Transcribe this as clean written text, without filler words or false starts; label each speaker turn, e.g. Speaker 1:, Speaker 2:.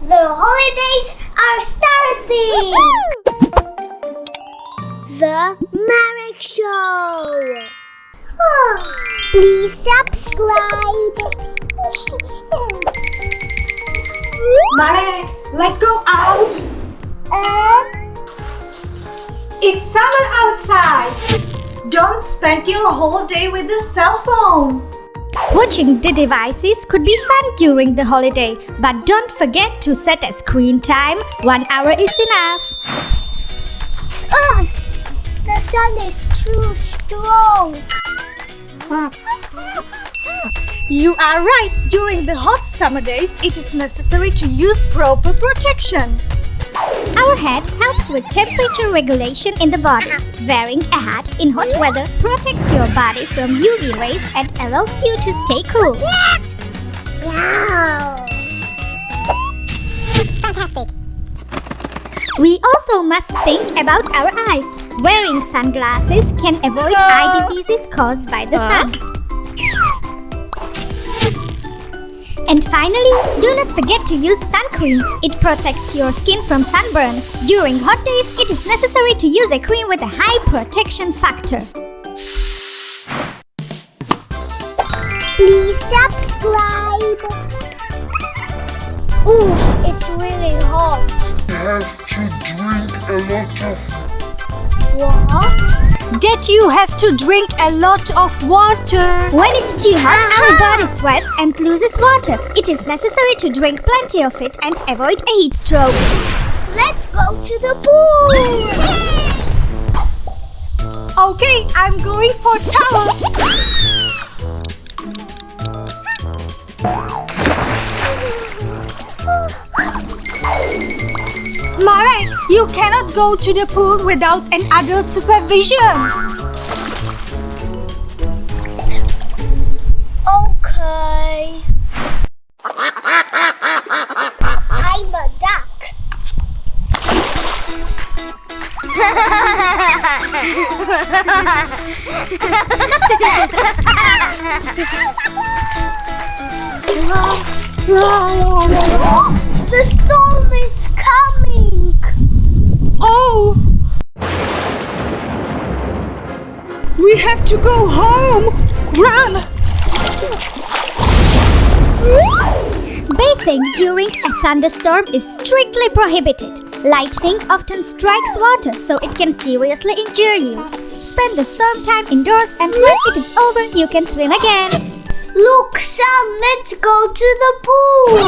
Speaker 1: The holidays are starting! The Marek Show! Please subscribe!
Speaker 2: Marek, let's go out! It's summer outside! Don't spend your whole day with the cell phone!
Speaker 3: Watching the devices could be fun during the holiday, but don't forget to set a screen time. 1 hour is enough.
Speaker 1: The sun is too strong.
Speaker 2: You are right! During the hot summer days, it is necessary to use proper protection.
Speaker 3: Our hat helps with temperature regulation in the body. Wearing a hat in hot weather protects your body from UV rays and allows you to stay cool.
Speaker 1: Wow! Fantastic!
Speaker 3: We also must think about our eyes. Wearing sunglasses can avoid eye diseases caused by the sun. And finally, do not forget to use sun cream. It protects your skin from sunburn. During hot days, it is necessary to use a cream with a high protection factor.
Speaker 1: Please subscribe! Ooh, it's really hot.
Speaker 4: You have to drink a lot of
Speaker 1: What?
Speaker 2: That you have to drink a lot of water.
Speaker 3: When it's too hot, our body sweats and loses water. It is necessary to drink plenty of it and avoid a heat stroke.
Speaker 1: Let's go to the pool!
Speaker 2: Okay, I'm going for towel. Marek, you cannot go to the pool without an adult supervision.
Speaker 1: Okay. I'm a duck. The storm is coming.
Speaker 2: Oh! We have to go home. Run!
Speaker 3: Bathing during a thunderstorm is strictly prohibited. Lightning often strikes water, so it can seriously injure you. Spend the storm time indoors, and when it is over, you can swim again.
Speaker 1: Look, Sam, let's go to the pool.